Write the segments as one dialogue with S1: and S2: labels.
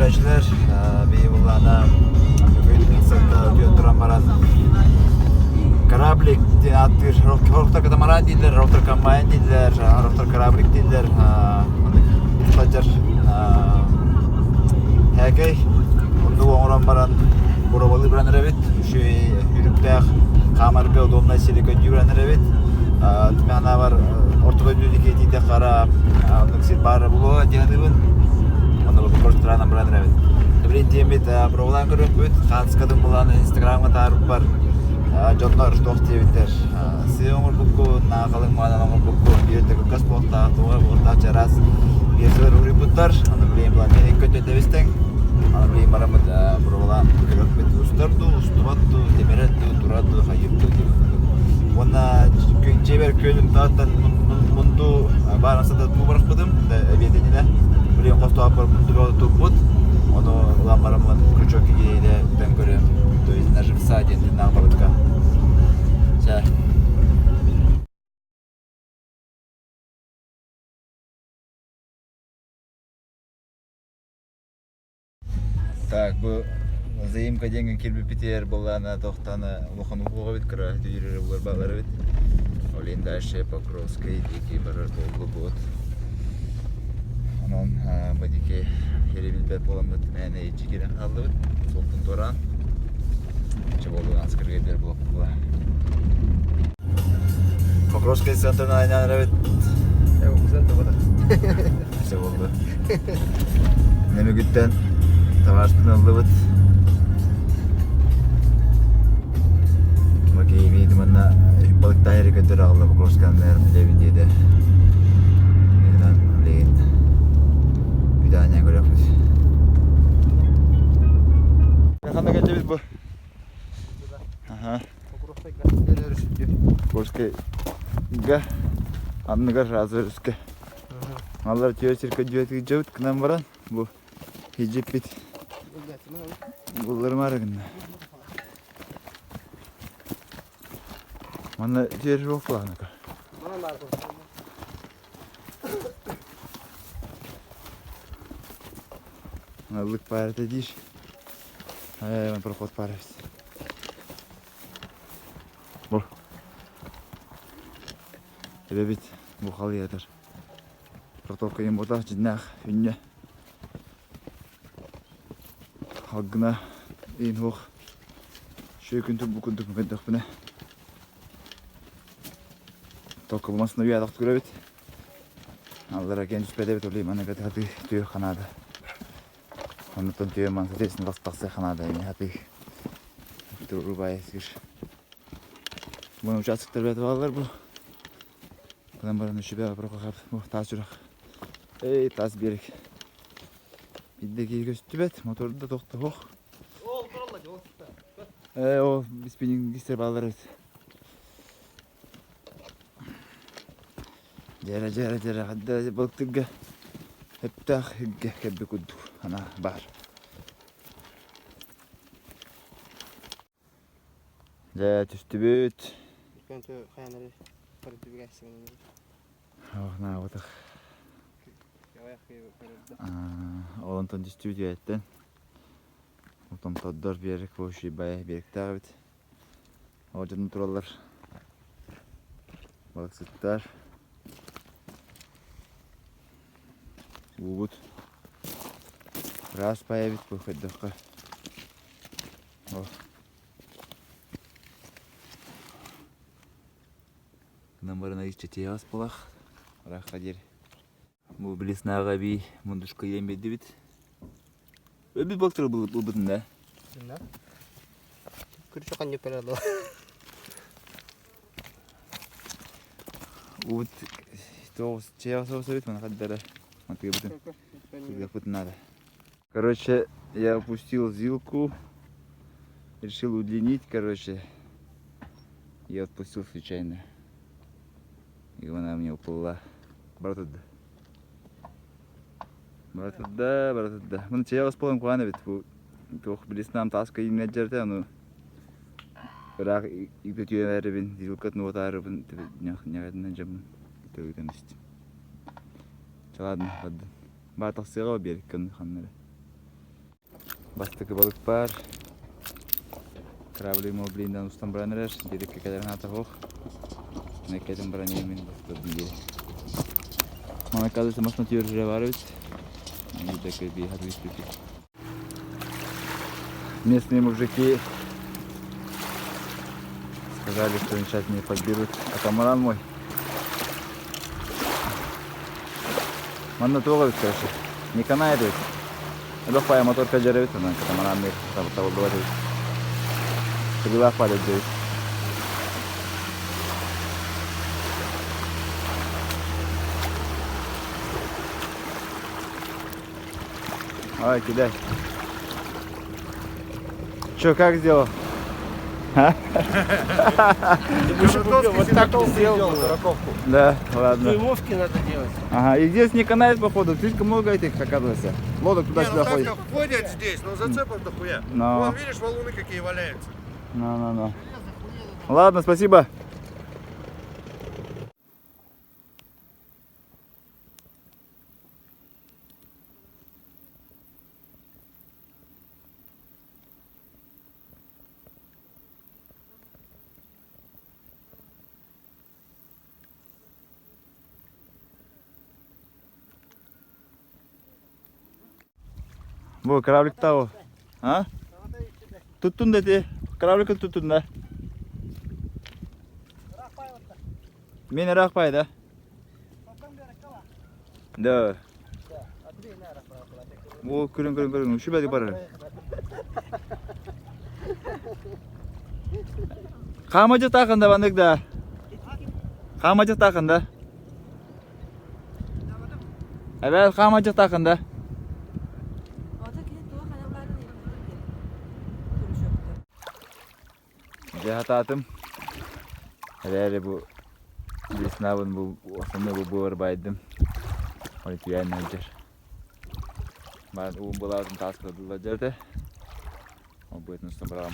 S1: көрәшілер, бейбулана бүгін сыртта өтіп тұран баран кораблик аттыр, роқтар катамаран дейділер, роқтар комбайн дейділер, роқтар кораблик дейділер, ұстаджар әкей, онды оңыран баран бұрабалы біраныр әбет, үші үріптәқ қамарғы удобный селекөт үйраныр әбет, мәна бар ортоға дүдеке дейді қара нүксет бары бұлуға дегенігін, оны бұл көрістіранын біраныр әбет. Добрый день, бұрабылан көріп өт, қатысқадың бұланы инстаграмға тарып бар, жоннор тоқтебеттер. Сый оңыр бұққы, нағылың мағынан оңыр бұққы, бердегі қас болта, тоға болта, жарас, берсілер ұры бұттар. Аны білейін бұлан, мен екі көтті өтебестен. Аны білейін барамыз бұрабылан көріп бет ұстарды, ұстыбатты, темеретті, тұратты, қайыпты. Оны жебер көлін тағыттан мұнды барынсада мұбарық бұдым, әбетеніне. Білейін қосты апыр мұнды бауды тұп бұд. Оны ұлан барамын крючок егейлі үтен көрем. То есть наживса денді нағбалытқа. Жа. Так, бұл заимка денген келбі бітер болғаны тоқтаны ұлықын ұлғыға бет кіра түйірері бұлар бағлары бет. Ол енді әші Покровскай деке барар толғы бұд. Onun badike yeri bilbet bolamda yani jigeren kaldı. Soltun toran. Çaboldu asker geldiler bu. Покровская центрна aynen evet.
S2: Ya o güzel de var.
S1: İşte oldu. Neme gütten tavaştın aldı bit. Bakayım yedim anna balık daire götür aldı Покровскa'nın levi diye de. Neden leyin. Видание говорят. Қандай келді біз бұл? Покровскайға анныға разы өріске. Алар түйесіркі жүйетігі жауыт күнан баран. Бұл хиджеп бет. Бұллар марығын. Мана түйесі жоқ бұлағына. Мана марығы. Лык парит идиш, он проход парит. Бор. Тебе бит бухал ятыр. Протокол им бота жинах үнне. Хагна ин хох. Шөкүнтү бүкүнтү мүмкүндүк бүне. Только болмасын уядак көрөбүт. Аллара кен түспеде бит ойлойм, аны кататы түйө канада. Онтон түйеман сәтесін бастақсы қанада ене әпек тұрубай әскер. Бұны участықтар бәті бағалар бұл. Бұдан баран үші бәға бір қоқап. Бұл тас жүрақ. Эй, тас берек. Бидде кейгі сүтті бәт, моторды да тоқты хоқ.
S2: Ол тұралла жол сүтті.
S1: Ол биспенингістер бағалар өт. Жәрі. Қадда бұлықтыға. Heptah kebbi kuddu ana bar. Ja tüstü büt.
S2: Kanka kayanları parıtı bir geçsin.
S1: Oh na otak.
S2: Yavaş yavaş.
S1: Ondan tüstü büt yetten. Ondan taddar berek bu şey bayağı berek tağıt. Ocadan turallar. Balık sütler. Угут. Раз появит выход дока. Нам барына ичте теяс болах. Рахадер. Бу блеснага би мундушка ембеди бит. Өбү бактыр бул бутунда.
S2: Да. Күрчө канье перело.
S1: Вот то теяс совет мана хаддара. Надо. Короче, я опустил зилку, решил удлинить, короче, я отпустил случайно, и она мне уплыла. Брат туда. Мына я вас полым куана бит, тох блеснам таска имне жерде, ну, бірақ игде түйелері бен зилкатын отары бен нягадынан жамын төгден işte. Ладно. Бартық сыйға берік күн қаннары. Bastıkı balık var. Krabli mobliğinden ustam branırır. Dedik ki kadar hata hoş. Nekledim branıyımın bastığı bir yeri. Мама казалось, можно ее разговаривать. Они такие бегают выступи. Местные мужики сказали, что они сейчас мне подберут катамаран мой. Манна трогают, короче. Не канает ведь. Легкая мотор каджаровит, она катамаран мне того говорит. Когда падает здесь. Ой, кидай. Че, как сделал?
S2: Вот так он сделал.
S1: Да, ладно.
S2: Вымовки надо делать.
S1: Ага, и здесь не канает, походу, слишком много этих, оказывается. Лодок туда-сюда ходит.
S2: Ходят здесь, но зацепов дохуя.
S1: Но.
S2: Вон, видишь, валуны какие валяются.
S1: Ну. Ладно, спасибо. Bu kravlik tavu. Ha? Tuttun dedi. Kravlik tuttun da. Meni rakpaydı. Da. Bu kırın. Şu belki barır. Kamacı takında bandık da. Kamacı takında. Evet, kamacı takında. Jahat atım. Hele bu bir sınavın bu aslında bu baydım. Onu tüyen nedir? Ben bulavdım taskıladılar da. O bu etnus tamam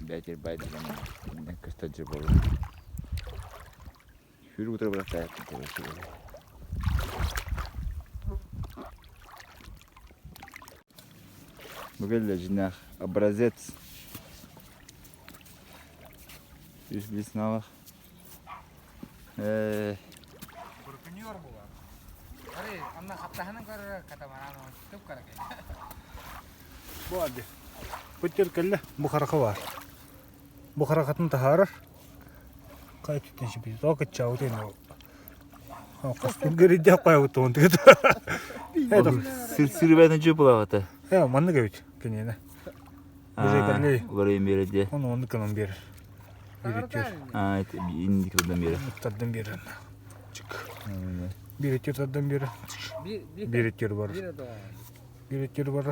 S1: belki baydım ben kıstacı olur. Şurada bu tarafa bıraktı yaptım. Выглядит жинах образец. Видишь, в лесновах.
S3: Браконьер была. Аре, она хаптаханын кара катамаран туп кара.
S4: Bu adı. Pıtır kelle bu haraka var. Bu harakatın taharır. Kayıt ettin şimdi. Roket çavutu ne o. Kastım geri de koyuyordu onu dedi.
S1: Sürübeden cüp bulavata.
S4: Ya manlı gevit kendine. Buraya kelle.
S1: Ularayım bir de.
S4: Onu kanım bir. Biritir.
S1: Ha, indik oradan beri.
S4: Tadım bir. Çık. Biritir tadım bir. Biritir var. Biritir var.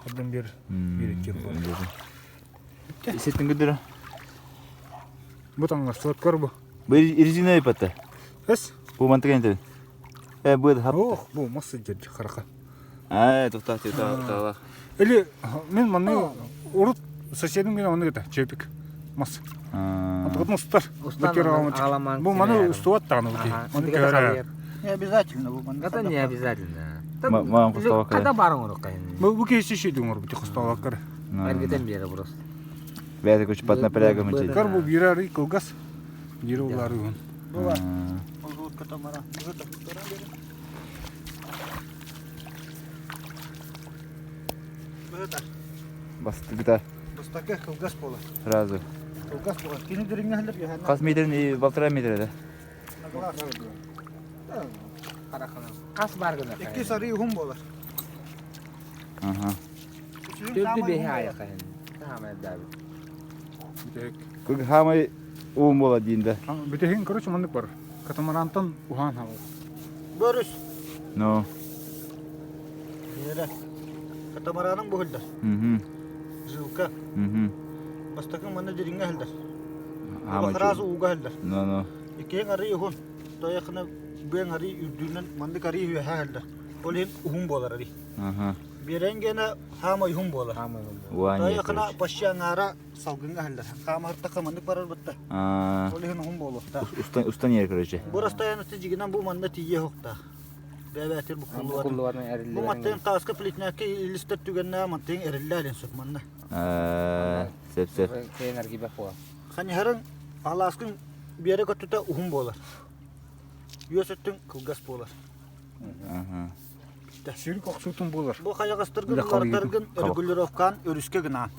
S4: Tadım bir. Biritir var.
S1: Hissettin güdür.
S4: Bu tangar suat kar bu.
S1: Bu irizine yapatı.
S4: Es.
S1: Bu mantık ente. Bu da hap.
S4: Oh bu nasıl jadi haraka.
S1: Ha, tuh.
S4: Eli men manı urut seçelim gene onu gete. Çepik. Mas. Антон Устар. Bu manı ustuvat tanı bu. Onu kere.
S3: Не обязательно, это не обязательно.
S1: Мам кустава кара.
S3: Когда барың ұрық қайын.
S4: Bu kesi şey diyor bu kustava kar.
S3: Әргеден бері просто.
S1: Бәді көшіп батына пірәгі мүнчейді.
S4: Kar bu birari kılgas. Biri uları bu.
S1: Басты гыта
S4: Бастака kılgas pola.
S1: сразу.
S4: Kılgas pola. Kini dirin nehler ya.
S1: Қас метрін и 1,5 метрді.
S3: Қарақаны. Қас барғына қайын.
S4: İki sarı hum bolar.
S1: Ага.
S3: Төрді бейі аяқ қайын. Tamam David.
S1: Көк хамай уым бола дейінді.
S4: Bütün короче manlık var. Katamarantan uhan hava.
S2: Barış.
S1: No.
S2: Yere. Katamaranın bu hıldır. Zılka. Bastakın bana diringe hıldır.
S1: Хамай
S2: Bakırası uğga hıldır.
S1: No.
S2: İkiyen arı yuhun. Toyakına ben arı ürdüğünden mandık arı yuhu hıldır. Olin uhum bolar arı.
S1: Ага.
S2: Biren gene hama yuhum bolar.
S1: Уань.
S2: Toyakına başya ngara salgınga hıldır. Hama hırtakı mandık parar bitti. Olin uhum bolar.
S1: Устан ер, короче.
S2: Bu rastaya nasıl ciginden bu manda tiye hokta. Bebettir bu kullu.
S3: Kulluvarın
S2: Bu
S3: erillerin.
S2: matten taska plitnaki ilistet tügenne matten erillalen sokmanna.
S1: Sep.
S3: Enerji bak bu.
S2: Hani herın Alaskın bir yere götüte uhum bolar. Yösettün kılgas bolar.
S4: Сүйрік оқсутun болар.
S2: Bu kaya kastırgın
S4: Bir de kavga
S2: lartargın
S4: yedim, kabak.
S2: regulirovkan örüske gınan.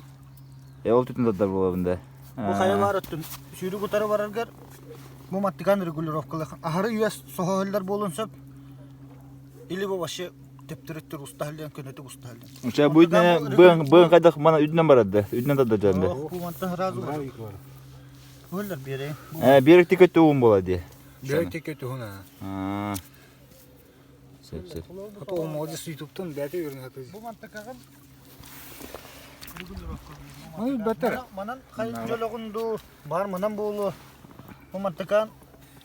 S1: Ол түтін даддар бола бунда.
S2: Bu kaya var öttün. Sürü kutarı varargar bu mattikan regulirovkalar. Ahırı üyes sohoğullar bolunsa ili bu başı teptirettir ustahliyen köneti ustahliyen.
S1: Uça bu bığın kaydak bana üdünden baradı. Üdünden dadı candı.
S2: Oh, bu mantan razı var. Öller bir yere.
S1: Bir yere kötü uğum bola diye.
S4: Бәйте көті хуна.
S1: Sep.
S4: Ата ол молодец ютубтан бәйте өрін хатыз.
S2: Bu mantıkanın
S4: Ой, бәтер.
S2: Manan kayın jologundu. Var manan boğulu. Bu mantıkan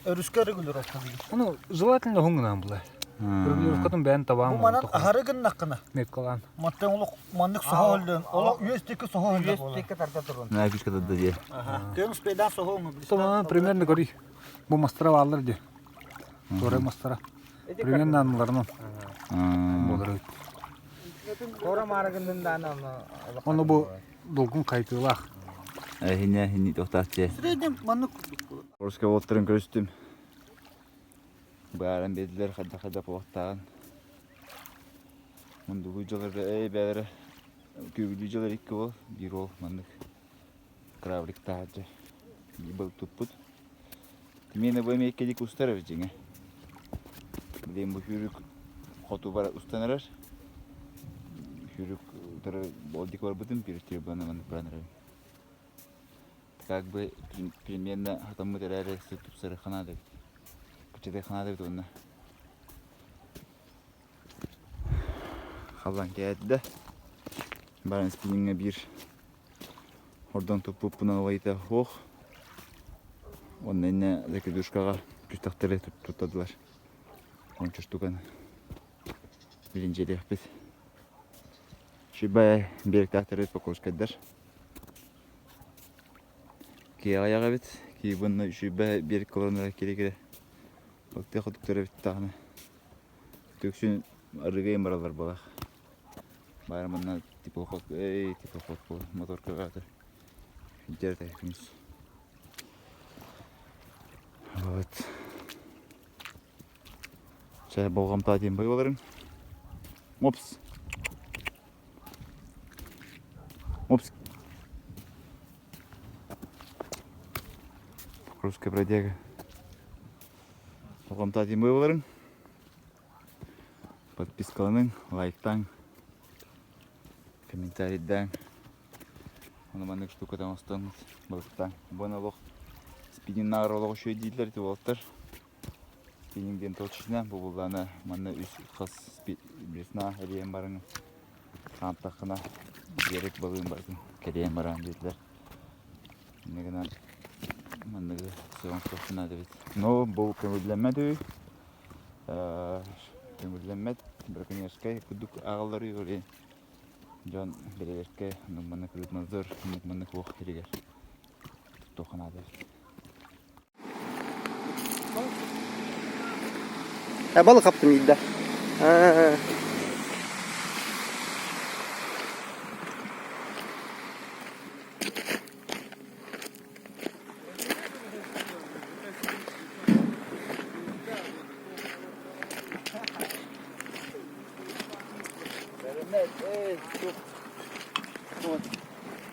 S2: örüske regulirovka.
S4: Оны желательно хуңгынан бұлай. Регулировкадан бәйін
S2: Bu
S4: табамын.
S2: manan ahırı gın nakına.
S4: Мет қалған.
S2: Matten oluk mandık sohoğuldan. Oluk üyesteki sohoğuldan bolar.
S3: Üstteki tarafta durun.
S1: Ne küçük dadı diye.
S2: Köyün speydan sohoğunu.
S4: Тома примерно гори. Бұл мастара алыр де. Торай мастара. Примерно аныларынан болар өт.
S3: Ora maragından da ana.
S4: Оны бұл долгун қайтылақ.
S1: Hini tohtat diye.
S2: Süreydim mandık.
S1: Orska voltların görüstüm. Bağıran bediler kada poğuttağın. Mundu gücüleri bәлері көбілücüler iki ol. Bir ol mandık. Kravlik tağıcı. Bir balık tutput. Meni bu emekkelik ustar evcine. Bileyim bu hürük hotu var ustanırır. Hürük boldik var budum bir tür bana pranırır. Как бы примерно там материалы тут сырхана да. Кучеде хана да онда. Халан geldi. Ben spinning'e bir oradan topu buna vayda hoş. Onun eline zeki duşkağa küstaktere tutadılar. Onun çocuklarını birinci de yapız. Şübhe bir taktere pokoşkadır. Ki ayağa bit ki bunun şübhe bir kolonlara kere. Baktığı doktora bitti tane. Töksün arıgayım aralar balak. Bayramından tipe hot bu motor kırardı. Gider de hepimiz. Evet. Şey boğam tadiyim bayılarım. Mops. Русская бродяга. Boğam tadiyim bayılarım. Подпискалының, лайктан, комментарийдан. Оны маңдық штукадан остаңыз, балықтан. Бұны лоқ спиннинг нағыролығы шөй дейділер деп олықтар. Спиннингден толчышына бұл бұлданы маңны үз қыз бірісіна әлейен барыңы. Қамтақына берек балығын бардың, кәлейен барың дейділер. Негінен маңдығы соғын соқшына деп. Но бұл көңілденмеді. Көңілденмет, браконьерскай, күдік ағалары үйгілі. Жан белелерке, мұны күрітмаздыр, мұны көқ керегер. Тоқын ады.
S2: Balık kaptım yedide.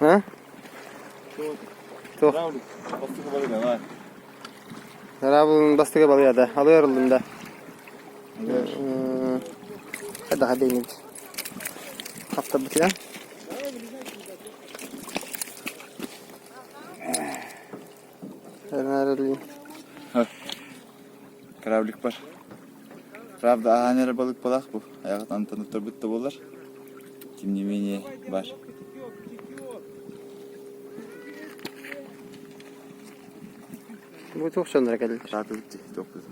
S2: Ha? Çok.
S1: Bastığı balığı da var.
S2: Arabın bastığı balığı da. Alıyorum da. Hadi inin. Kapta bitiren. Nerede?
S1: Kravlik var. Правда, аганер balık balak bu. Ayaktan tanıtır bitti bolar. Тем не менее var.
S2: Bu çok sonra geldi.
S1: Tatil bitti. Çok güzel.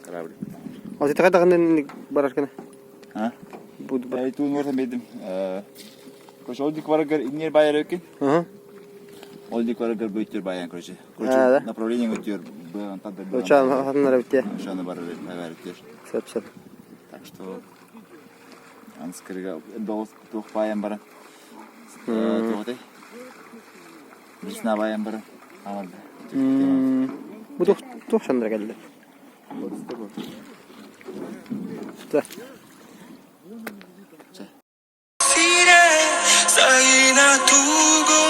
S1: Kravlik.
S2: O size kadar ne bararken?
S1: Ha?
S2: Bu.
S1: Ben tu orada bedim. Koş oldik var gar inir bayar ökin.
S2: Hı.
S1: Oldik var gar büyütür bayan koşu.
S2: Ha, da.
S1: Направление götürüyor. Bu anta da.
S2: Uçağın hatanlara bitti.
S1: Şu anda var öyle. Evet.
S2: Sep sep.
S1: Так что анскырга дох паян бара. Тоғытай. Весна паян бара. Амалда.
S5: Bu 90 lira geldi. Da.
S6: Sayına tuğum